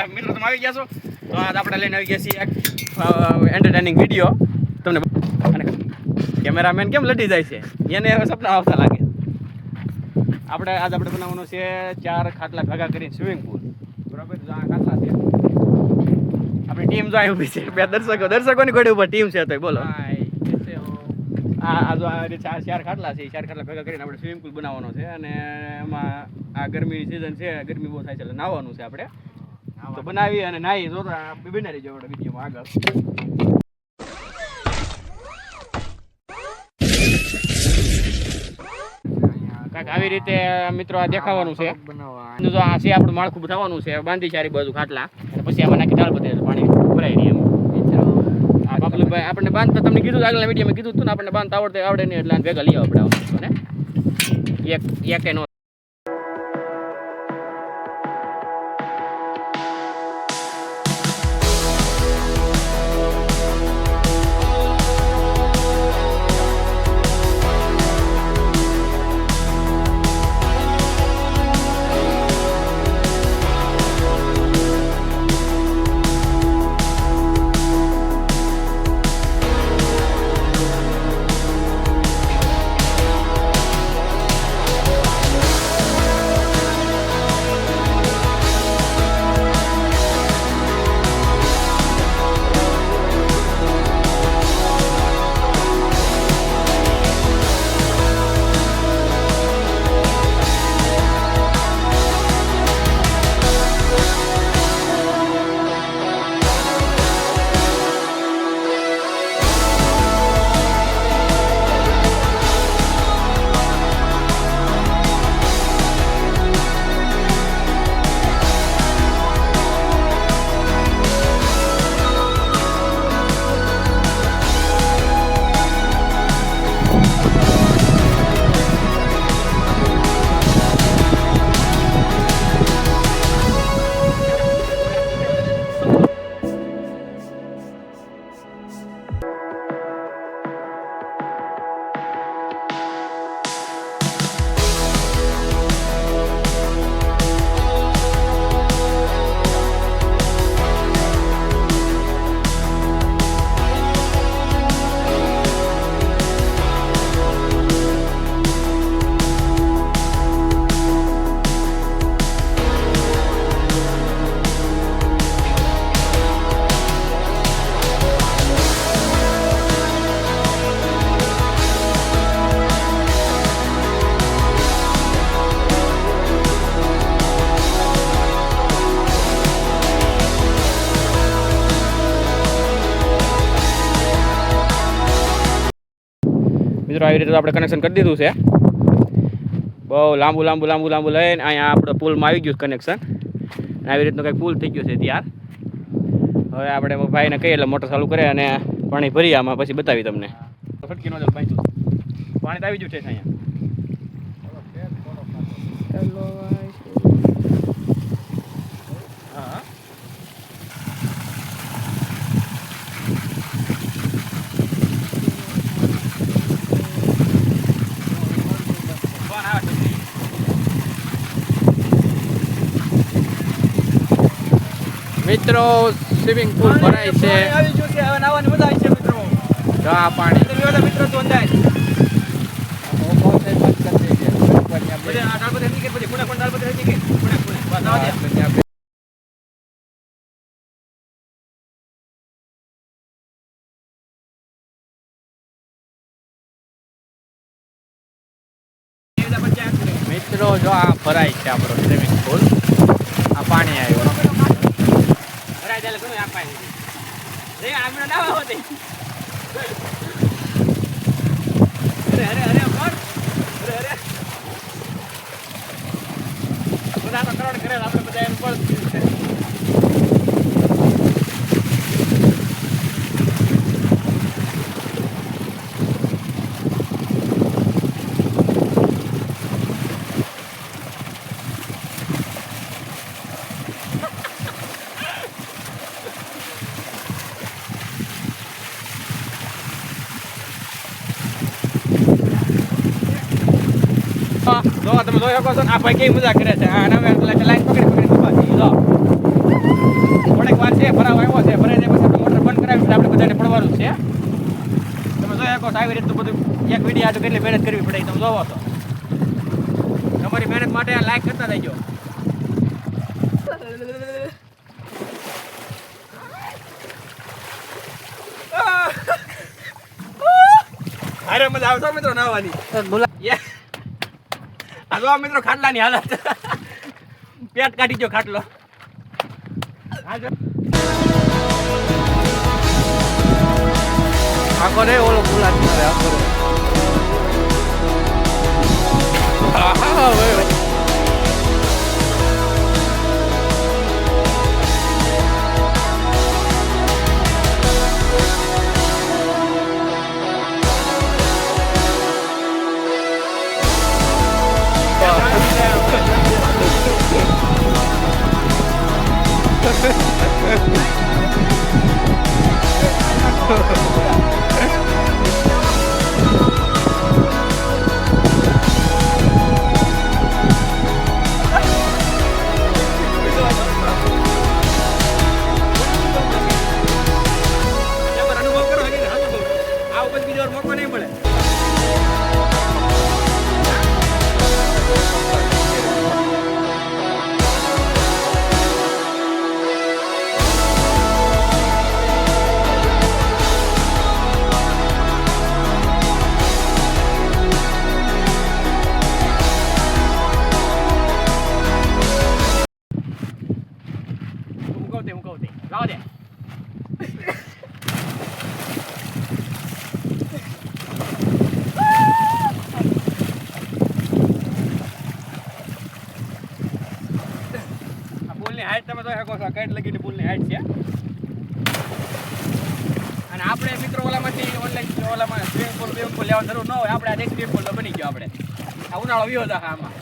મિત્રો તમે આવી ગયા છો તો આજ આપણે લઈને આવી ગયા છીએ એક એન્ટરટેનિંગ વિડીયો તમને અને કેમેરામેન કેમ લડી જાય છે એને હવે સપના આવતા લાગે આપણે બનાવવાનું છે 4 ખાટલા ભેગા કરીને સ્વિમિંગ પુલ બરાબર આ ખાટલા છે આપણી ટીમ જો આવી ઊભી છે બે દર્શકોની ઘોડી ઉપર ટીમ છે તો બોલો આ જો આ 4 ખાટલા છે 4 ખાટલા ભેગા કરીને આપણે સ્વિમિંગ પુલ બનાવવાનો છે અને એમાં આ ગરમીની સિઝન છે ગરમી બહુ થાય છે એટલે નાહવાનું છે આપણે તો બનાવી અને નાહી જો બને રહીજો આપણે વિડીયોમાં આગળ કાંઈક આવી રીતે મિત્રો આ દેખાવાનું છે જો આ છે આપણું માળખું થવાનું છે બાંધી ચારી બાજુ ખાટલા અને પછી આમાં નાખી દાળ પતી પાણી ભરાઈ રહી એમ આપણને બાંધતા તમને કીધું આગળના વિડીયોમાં કીધું હતું ને આપણને બાંધતા આવડે નહીં એટલે ભેગા લઈ આવો આપણે ને એક એનો મિત્રો આવી રીતે આપણે કનેક્શન કરી દીધું છે બહુ લાંબુ લઈને અહીંયા આપણે પુલમાં આવી ગયું કનેક્શન આવી રીતનું કંઈક પુલ થઈ ગયો છે ત્યાર હવે આપણે ભાઈને કહીએ એટલે મોટર ચાલુ કરે અને પાણી ભરી આમાં પછી બતાવી તમને ફટકી નો પાણી તો આવી ગયું છે અહીંયા મિત્રો સ્વિમિંગ પુલ ભરાય છે આવી ગયું છે હવે નાવાની મજા આવી છે મિત્રો જો આ પાણી મિત્રો તો અંદાજ મિત્રો જો આ ભરાય છે આપણો સ્વિમિંગ પુલ આ પાણી આવ્યું જો તમે જોઈ શકો છો આ ભાઈ કેવી મજા કરે છે આ નવે લાઈન પકડી ઉભા થઈ જો થોડીક વાર છે ભરાવા આવ્યો છે ભરાઈ જાય પછી મોટર બંધ કરાવી આપણે બધાને પડવાનું છે તમે જોઈ શકો આવી રીતનું બધું એક વિડીયો આટલું કેટલી મહેનત કરવી પડે તમે જોવો છો તમારી મહેનત માટે લાઈક કરતા રહેજો અરે મજા આવશે મિત્રો નાવાની આ જો મિત્રો ખાટલાની હાલત પેટ કાઢી ગયો ખાટલો આખો રે ઓલો ગુલાબ મારે આખો રે હા ભાઈ લાવો દે પુલની હાઈટ તમે જોઈ શકો છો કઈ લગીની પુલની હાઈટ છે અને આપણે મિત્રો ઓલામાંથી ઓનલાઈન ઓલામાં સ્વિમિંગ પુલ લેવા જરૂર ન હોય આપણે આ સ્વિમિંગ પુલ તો બની ગયો આપણે આ ઉનાળો વિયો હતા આમાં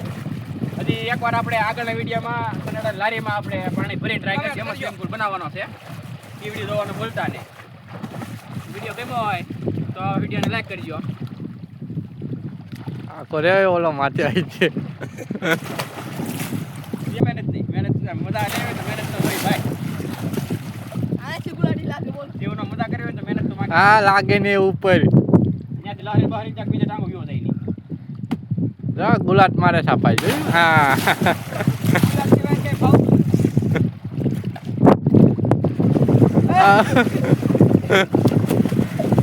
હજી એકવાર આપણે આગળના વિડીયોમાં લારીમાં આપણે પાણી ભરી ટ્રાય કરીએ એમાં સ્વિમિંગ પુલ બનાવવાનો છે એ વિડીયો જોવાનું ભૂલતા નહીં વિડીયો ગમ્યો હોય તો વિડીયોને લાઈક કરજો આખો રે ઓલો માથે આવી છે મહેનત નહીં મહેનત મજા લેવી તો મહેનત તો હોય ભાઈ જીવનો મજા કરવી હોય તો મહેનત તો માગે હા લાગે ને ઉપર ત્યાંથી લારી બહાર ત્યાં બીજા ટાંગો વિયો થાય નહીં ગુલાટ મારે છાપાય છે હા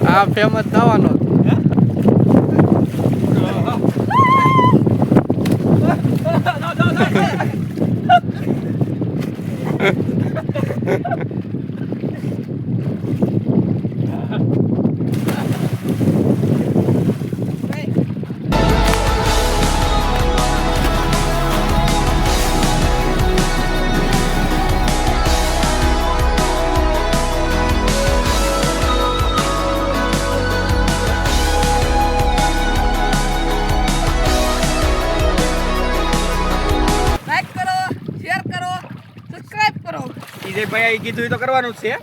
આ ફેમસ થવાનો જે ભાઈ કીધું એ તો કરવાનું જ છે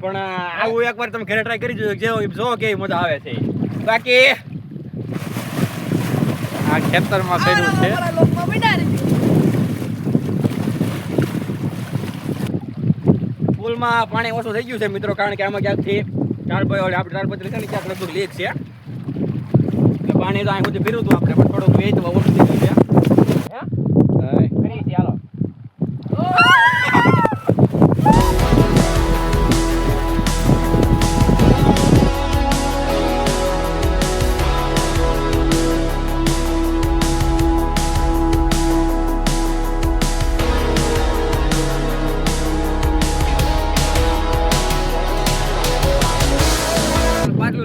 પણ આવું એકવાર તમે ઘરે ટ્રાય કરી જોજો જો કેવી મજા આવે છે બાકી આ ખેતરમાં કર્યું છે પુલમાં પાણી ઓછું થઈ ગયું છે મિત્રો કારણ કે આમાં ક્યાંકથી આપણે તાડપત્રી છે ને ક્યાંક લગભગ લીક છે એટલે પાણી તો અહીં સુધી પીરું હતું આપણે પણ થોડુંક વેચવા ઓછું થઈ ગયું છે કરી છે હાલો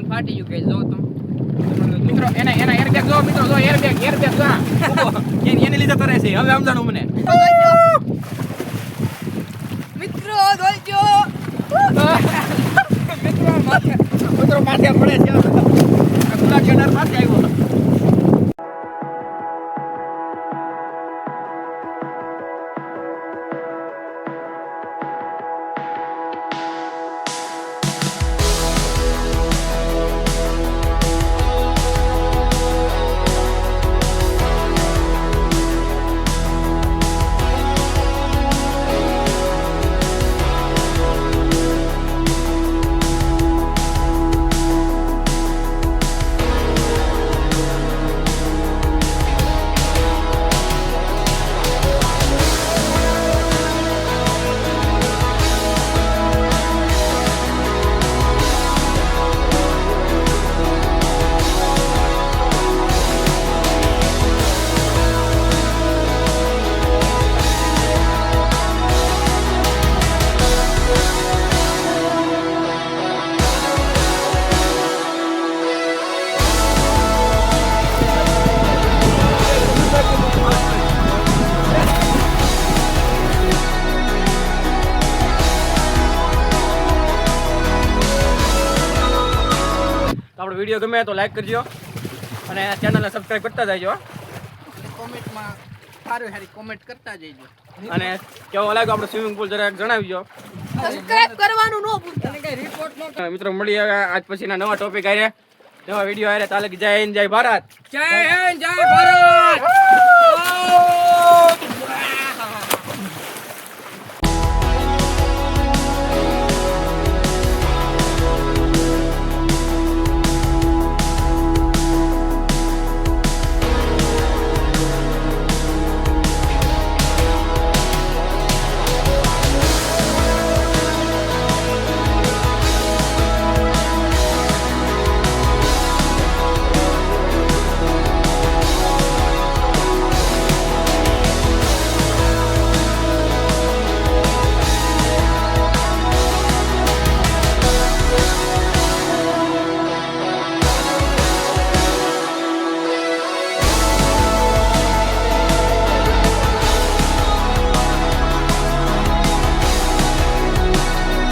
ફાટી ગયું કે જો તમે મિત્રો એના એરબેગ જો મિત્રો જો એરબેગ જો એને લીધે કરે છે હવે સમજાણું મને મિત્રો દોડજો મિત્રો માથે પડે છે ગુલાબ ગેનર માથે આવ્યો તો આપણો વિડીયો ગમે તો લાઈક કરજો અને ચેનલને સબસ્ક્રાઈબ કરતા જજો. કોમેન્ટમાં સારી કોમેન્ટ કરતા જઈજો. અને કેવો લાગ્યો આપણો સ્વિમિંગ પુલ જરાક જણાવજો. સબસ્ક્રાઇબ કરવાનું ન ભૂલતા. કઈ રિપોર્ટ નો મિત્રો મળીએ હવે આજ પછીના નવા ટોપિક આરે નવા વિડીયો આરે. તાલે જય હિન્દ જય ભારત. જય હિન્દ જય ભારત.